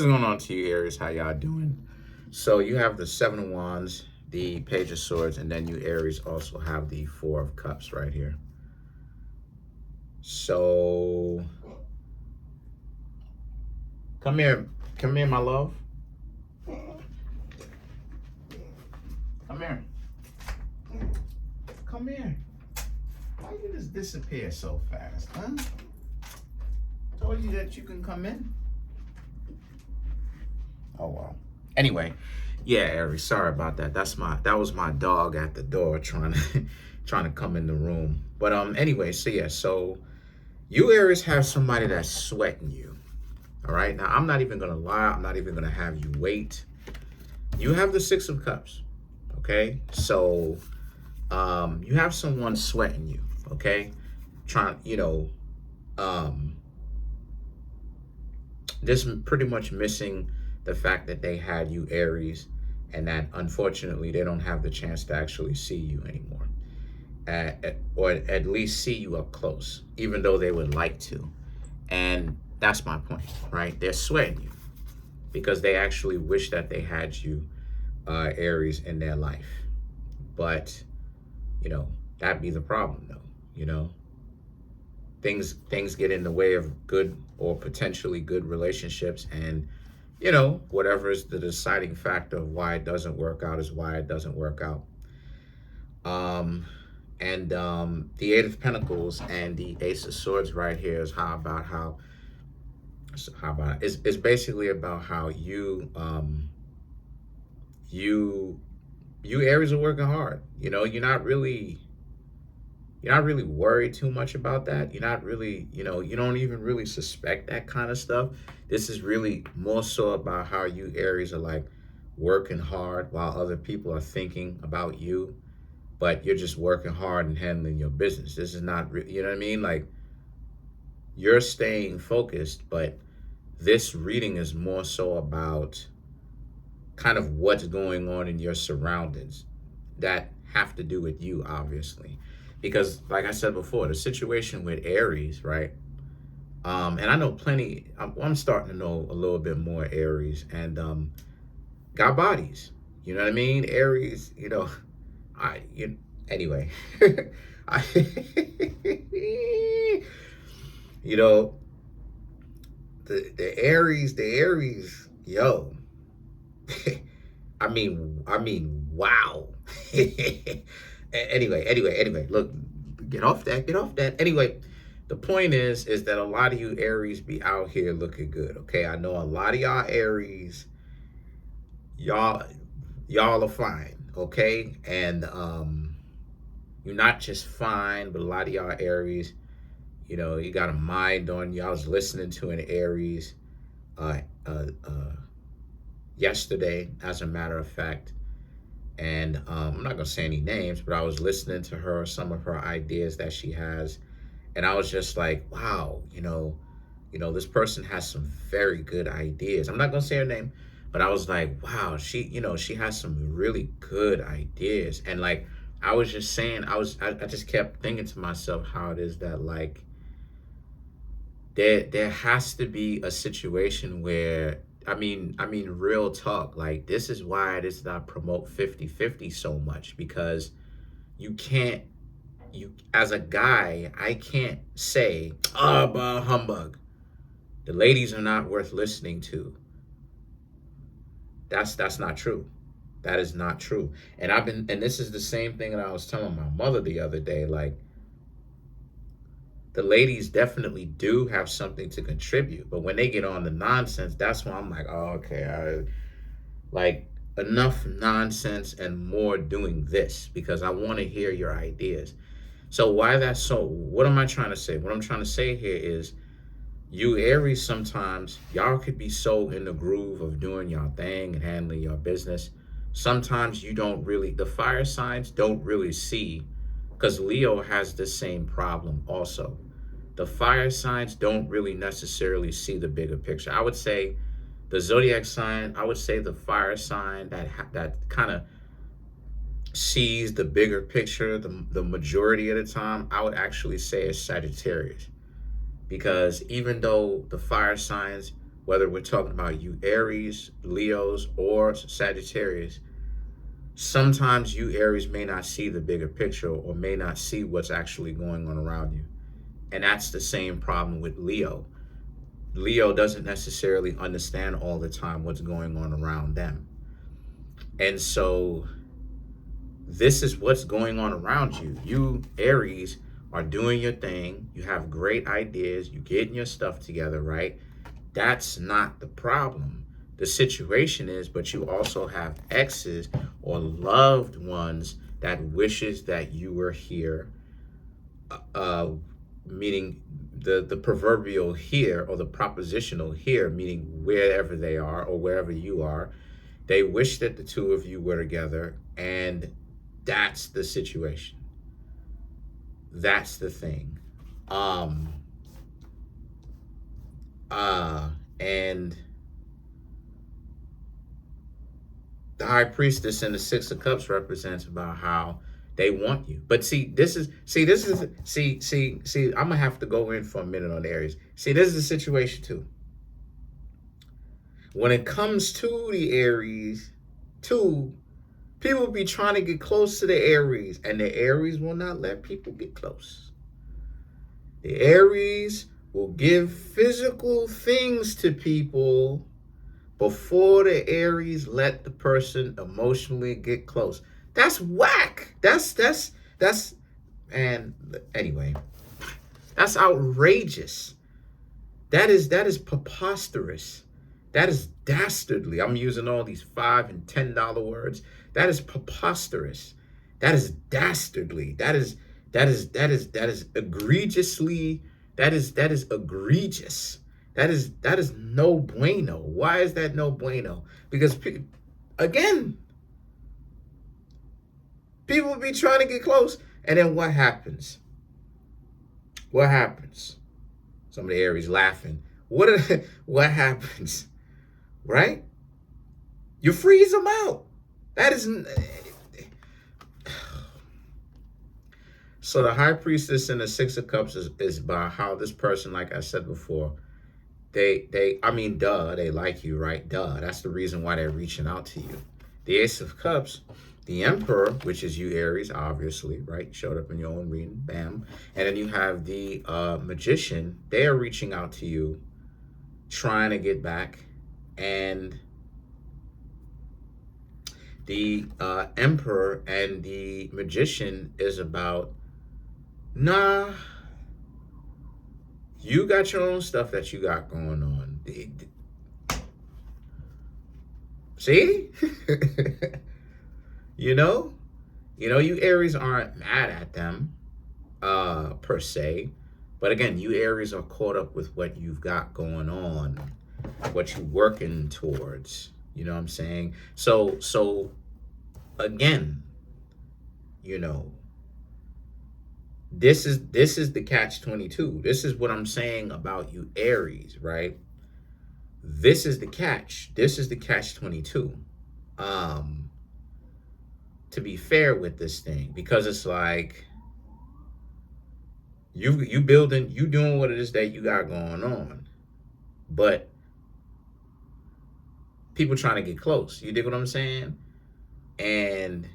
What's going on to you, Aries? How y'all doing? So you have the Seven of Wands, the Page of Swords, and then you Aries also have the Four of Cups right here. So come here, my love. Come here, come here. Why you just disappear so fast, huh? Told you that you can come in. Oh wow. Anyway, yeah, Aries, sorry about that. That was my dog at the door trying to trying to come in the room. But anyway, so you Aries have somebody that's sweating you. All right. Now I'm not even gonna lie, I'm not even gonna have you wait. You have the Six of Cups. Okay. So you have someone sweating you, okay? Um just pretty much missing the fact that they had you Aries and that unfortunately they don't have the chance to actually see you anymore, or at least see you up close, even though they would like to. And that's my point, right? They're sweating you because they actually wish that they had you Aries in their life. But that'd be the problem though. Things get in the way of good or potentially good relationships, and whatever is the deciding factor of why it doesn't work out is why it doesn't work out. And the Eight of Pentacles and the Ace of Swords right here is how about it's basically about how you Aries are working hard. You're not really worried too much about that. You're not really, you don't even really suspect that kind of stuff. This is really more so about how you Aries are like working hard while other people are thinking about you, but you're just working hard and handling your business. This is not, you know what I mean? Like, you're staying focused, but this reading is more so about kind of what's going on in your surroundings that have to do with you, obviously. Because like I said before, the situation with Aries, right? And I know plenty, I'm starting to know a little bit more Aries, and got bodies. You know what I mean? Aries, anyway. I, you know, the Aries, yo. Wow. Anyway, look, get off that. Anyway, the point is that a lot of you Aries be out here looking good, okay? I know a lot of y'all Aries, y'all are fine, okay? And you're not just fine, but a lot of y'all Aries, you got a mind on you. I was listening to an Aries yesterday, as a matter of fact. And I'm not gonna say any names, but I was listening to her, some of her ideas that she has, and I was just like, wow, this person has some very good ideas. I'm not gonna say her name, but I was like, wow, she has some really good ideas. And like I was just saying, I just kept thinking to myself how it is that like there has to be a situation where real talk, like this is why it is that I promote 50-50 so much, because you can't, as a guy, I can't say, bah humbug, the ladies are not worth listening to. That's not true. That is not true. And this is the same thing that I was telling my mother the other day, like, the ladies definitely do have something to contribute, but when they get on the nonsense, that's when I'm like, oh, okay, like, enough nonsense and more doing this, because I want to hear your ideas. So what am I trying to say? What I'm trying to say here is, you Aries, sometimes y'all could be so in the groove of doing y'all thing and handling your business. Sometimes the fire signs don't really see, because Leo has the same problem also. The fire signs don't really necessarily see the bigger picture. I would say the zodiac sign, I would say the fire sign that kind of sees the bigger picture the majority of the time, I would actually say is Sagittarius. Because even though the fire signs, whether we're talking about you Aries, Leos, or Sagittarius, sometimes you Aries may not see the bigger picture or may not see what's actually going on around you. And that's the same problem with Leo. Leo doesn't necessarily understand all the time what's going on around them. And so this is what's going on around you. You Aries are doing your thing. You have great ideas. You're getting your stuff together, right? That's not the problem. The situation is, but you also have exes or loved ones that wishes that you were here, meaning the proverbial here or the propositional here, meaning wherever they are or wherever you are. They wish that the two of you were together, and that's the situation. That's the thing. And the High Priestess and the Six of Cups represents about how they want you. But see, I'm gonna have to go in for a minute on Aries. See, this is the situation too. When it comes to the Aries, too, people be trying to get close to the Aries, and the Aries will not let people get close. The Aries will give physical things to people before the Aries let the person emotionally get close. That's whack. That's and anyway, that's outrageous. That is preposterous. That is dastardly. I'm using all these $5 and $10 words. That is preposterous. That is dastardly. That is egregiously. That is egregious. That is no bueno. Why is that no bueno? Because again, people be trying to get close, and then what happens? What happens? Some of the Aries laughing. What happens? Right? You freeze them out. That is. So the High Priestess and the Six of Cups is about how this person, like I said before, they like you, right? Duh. That's the reason why they're reaching out to you. The Ace of Cups, the Emperor, which is you Aries, obviously, right? Showed up in your own reading, bam. And then you have the Magician. They are reaching out to you, trying to get back. And the Emperor and the Magician is about, nah, you got your own stuff that you got going on. See? you know, you Aries aren't mad at them, per se. But again, you Aries are caught up with what you've got going on, what you're working towards. You know what I'm saying? So again, this is the catch-22. This is what I'm saying about you Aries, right? This is the catch. This is the catch-22. To be fair with this thing, because it's like you building, you doing what it is that you got going on, but people trying to get close. You dig what I'm saying? And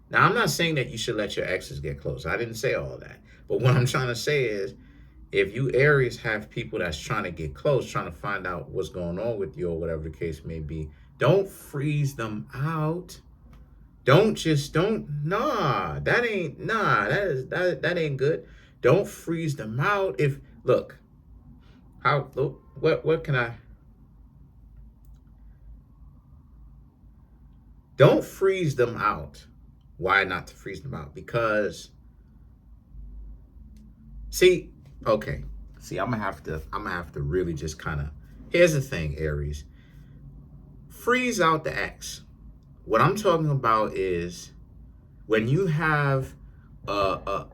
now I'm not saying that you should let your exes get close. I didn't say all that. But what I'm trying to say is, if you Aries have people that's trying to get close, trying to find out what's going on with you or whatever the case may be, don't freeze them out. That ain't good. Don't freeze them out. Don't freeze them out. Why not to freeze them out? Because, I'm gonna have to really just kind of, here's the thing, Aries. Freeze out the ex. What I'm talking about is when you have an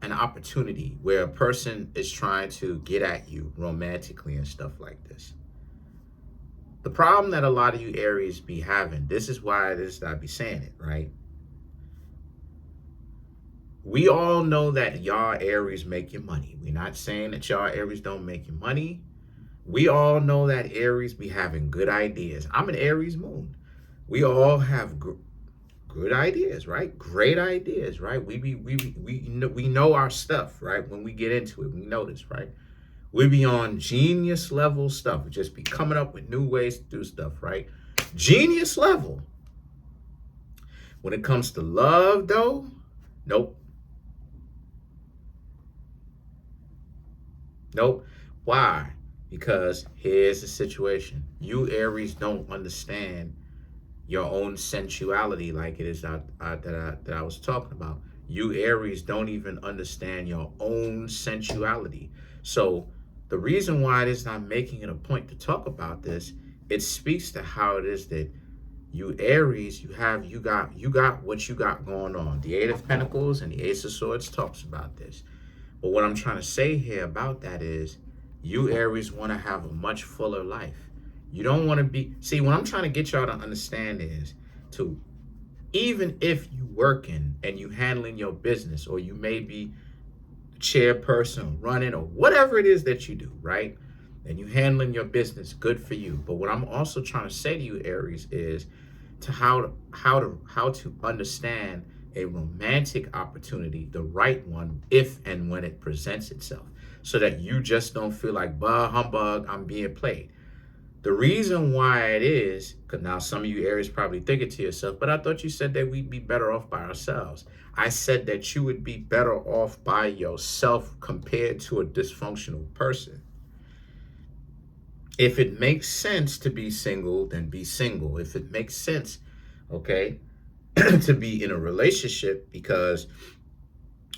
opportunity where a person is trying to get at you romantically and stuff like this. The problem that a lot of you Aries be having, this is why I be saying it, right? We all know that y'all Aries make your money. We're not saying that y'all Aries don't make your money. We all know that Aries be having good ideas. I'm an Aries moon. We all have good ideas, right? Great ideas, right? We know our stuff, right? When we get into it, we know this, right? We be on genius level stuff. We just be coming up with new ways to do stuff, right? Genius level. When it comes to love, though, nope. Nope. Why? Because here's the situation. You Aries don't understand your own sensuality like it is that I was talking about. You Aries don't even understand your own sensuality. So the reason why it is not making it a point to talk about this, it speaks to how it is that you Aries, you got what you got going on. The Eight of Pentacles and the Ace of Swords talks about this. But what I'm trying to say here about that is you Aries want to have a much fuller life. You don't want to be, see, what I'm trying to get y'all to understand is to, even if you working and you handling your business, or you may be chairperson, running, or whatever it is that you do, right? And you handling your business, good for you. But what I'm also trying to say to you, Aries, is to how to understand a romantic opportunity, the right one, if and when it presents itself, so that you just don't feel like, bah humbug, I'm being played. The reason why it is, because now some of you Aries probably thinking to yourself, but I thought you said that we'd be better off by ourselves. I said that you would be better off by yourself compared to a dysfunctional person. If it makes sense to be single, then be single. If it makes sense, okay, to be in a relationship because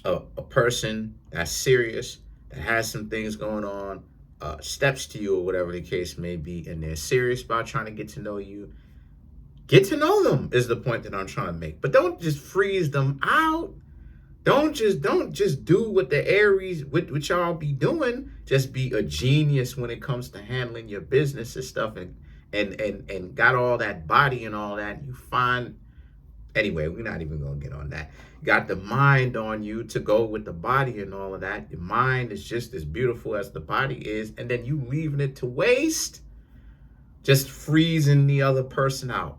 a person that's serious, that has some things going on, steps to you or whatever the case may be, and they're serious about trying to get to know you, get to know them is the point that I'm trying to make. But don't just freeze them out. Don't just do what the Aries, what y'all be doing. Just be a genius when it comes to handling your business and stuff, and got all that body and all that. You find, anyway, we're not even gonna get on that. You got the mind on you to go with the body and all of that. Your mind is just as beautiful as the body is, and then you leaving it to waste, just freezing the other person out,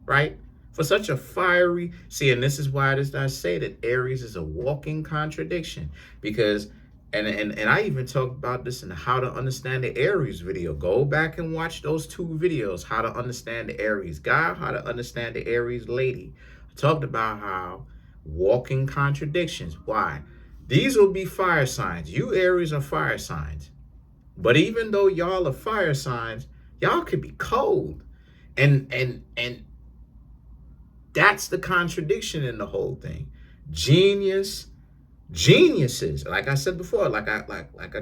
right? For such a fiery, see, and this is why I say that Aries is a walking contradiction, because, and I even talked about this in the How to Understand the Aries video. Go back and watch those two videos, How to Understand the Aries guy, How to Understand the Aries lady. I talked about how walking contradictions. Why? These will be fire signs. You Aries are fire signs. But even though y'all are fire signs, y'all could be cold. And that's the contradiction in the whole thing. Geniuses, like I said before, like I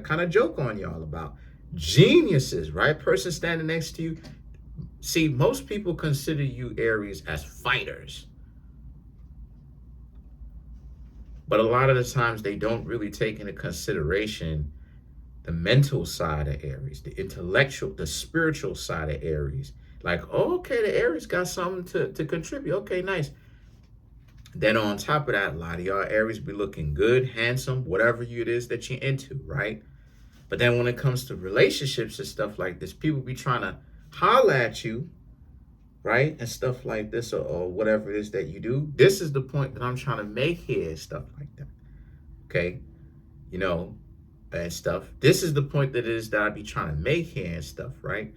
kind of joke on y'all about geniuses, right? Person standing next to you. See, most people consider you Aries as fighters, but a lot of the times they don't really take into consideration the mental side of Aries, the intellectual, the spiritual side of Aries. Like, oh, okay, the Aries got something to contribute. Okay, nice. Then on top of that, a lot of y'all Aries be looking good, handsome, whatever it is that you're into, right? But then when it comes to relationships and stuff like this, people be trying to holler at you, right? And stuff like this, or whatever it is that you do. This is the point that I'm trying to make here, stuff like that. Okay? You know, and stuff. This is the point that I be trying to make here and stuff, right?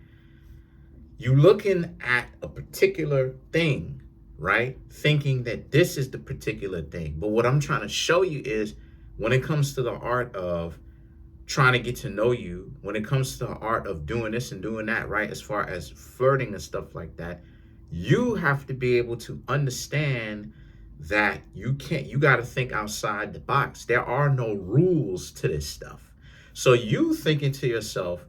You looking at a particular thing, right? Thinking that this is the particular thing. But what I'm trying to show you is when it comes to the art of trying to get to know you, when it comes to the art of doing this and doing that, right? As far as flirting and stuff like that, you have to be able to understand that you got to think outside the box. There are no rules to this stuff. So you thinking to yourself,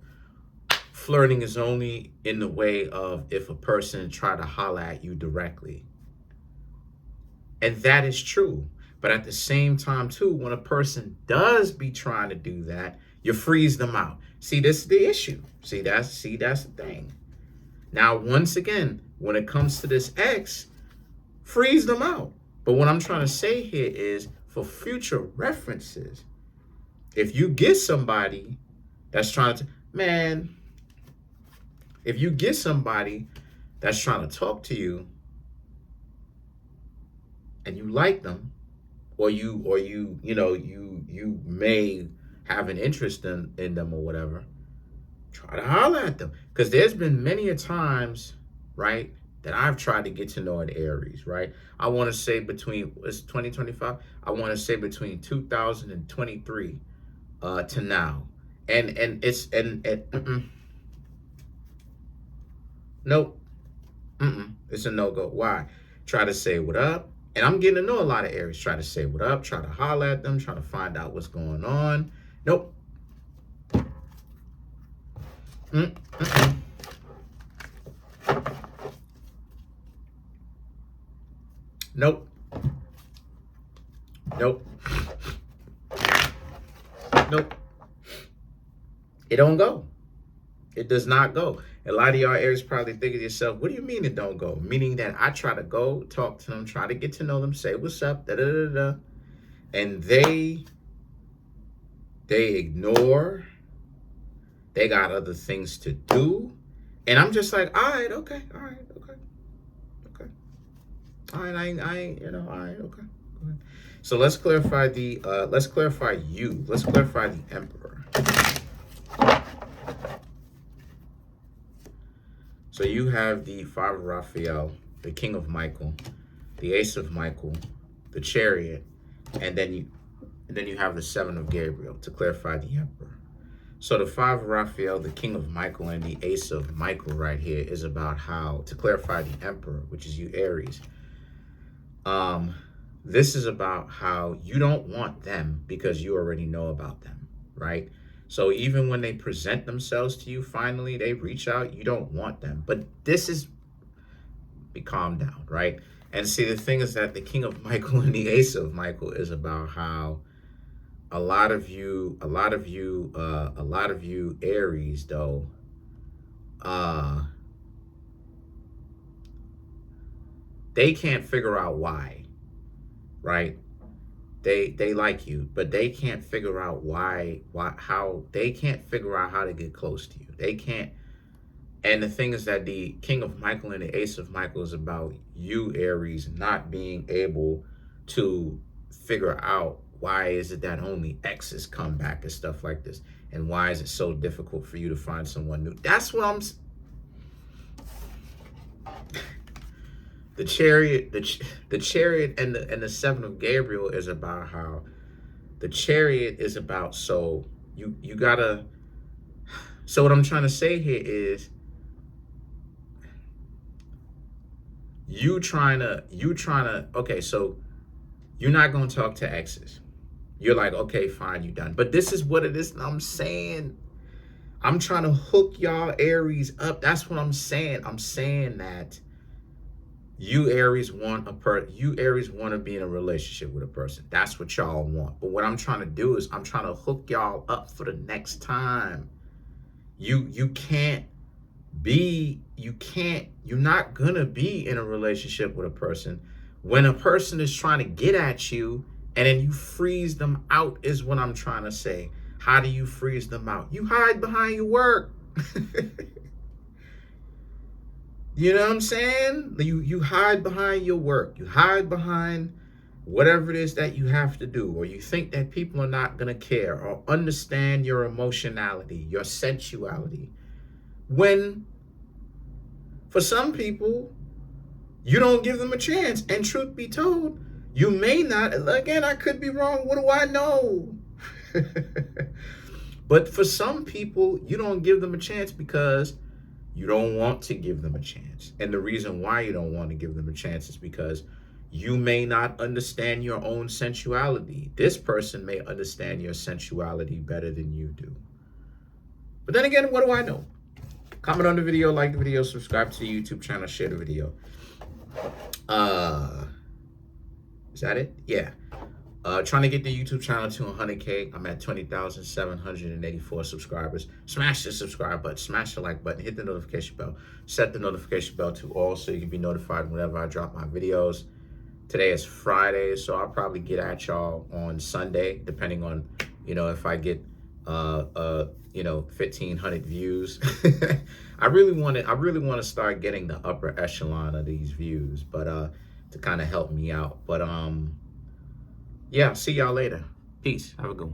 flirting is only in the way of if a person try to holler at you directly. And that is true. But at the same time, too, when a person does be trying to do that, you freeze them out. See, this is the issue. That's the thing. Now, once again, when it comes to this X, freeze them out. But what I'm trying to say here is, for future references, if you get somebody that's trying to, man, If you get somebody that's trying to talk to you and you like them, or you may have an interest in them or whatever, try to holler at them. Because there's been many a times, right, that I've tried to get to know an Aries, right? I want to say between, it's 2025, I want to say between 2023 to now. And it's, nope, it's a no-go. Why? Try to say what up. And I'm getting to know a lot of Aries. Try to say what up, try to holler at them, try to find out what's going on. Nope. Nope. Nope. Nope. It don't go. It does not go. A lot of y'all Aries probably think of yourself, what do you mean it don't go? Meaning that I try to go, talk to them, try to get to know them, say what's up, da-da-da-da. And they ignore. They got other things to do. And I'm just like, all right, okay. All right, I ain't, all right, okay. Go ahead. So let's clarify let's clarify the Emperor. So you have the Five of Raphael, the King of Michael, the Ace of Michael, the Chariot, and then you have the Seven of Gabriel to clarify the Emperor. So the Five of Raphael, the King of Michael, and the Ace of Michael right here is about how to clarify the Emperor, which is you Aries. This is about how you don't want them because you already know about them, right? So even when they present themselves to you, finally, they reach out, you don't want them. But this is, calm down, right? And see, the thing is that the King of Michael and the Ace of Michael is about how a lot of you Aries, though, they can't figure out why, right? They like you, but they can't figure out how to get close to you. They can't. And the thing is that the King of Michael and the Ace of Michael is about you Aries not being able to figure out why is it that only exes come back and stuff like this, and why is it so difficult for you to find someone new. That's what I'm. The Chariot, the Chariot, and the Seven of Gabriel is about how the Chariot is about. So you gotta. So what I'm trying to say here is, you trying to. Okay, so you're not gonna talk to exes. You're like, okay, fine, you done. But this is what it is. I'm saying, I'm trying to hook y'all Aries up. That's what I'm saying. I'm saying that. You Aries want to be in a relationship with a person. That's what y'all want. But what I'm trying to do is I'm trying to hook y'all up for the next time. You're not gonna be in a relationship with a person when a person is trying to get at you and then you freeze them out, is what I'm trying to say. How do you freeze them out? You hide behind your work. You know what I'm saying? You hide behind your work. You hide behind whatever it is that you have to do, or you think that people are not going to care or understand your emotionality, your sensuality. When, for some people, you don't give them a chance. And truth be told, you may not, again, I could be wrong. What do I know? But for some people, you don't give them a chance because you don't want to give them a chance. And the reason why you don't want to give them a chance is because you may not understand your own sensuality. This person may understand your sensuality better than you do. But then again, what do I know? Comment on the video, like the video, subscribe to the YouTube channel, share the video. Is that it? Yeah. Trying to get the YouTube channel to 100K. I'm at 20,784 subscribers. Smash the subscribe button, smash the like button, hit the notification bell, set the notification bell to all so you can be notified whenever I drop my videos. Today is Friday, so I'll probably get at y'all on Sunday, depending on, if I get 1,500 views. I really want to start getting the upper echelon of these views, but to kind of help me out. But yeah, see y'all later. Peace. Have a good one.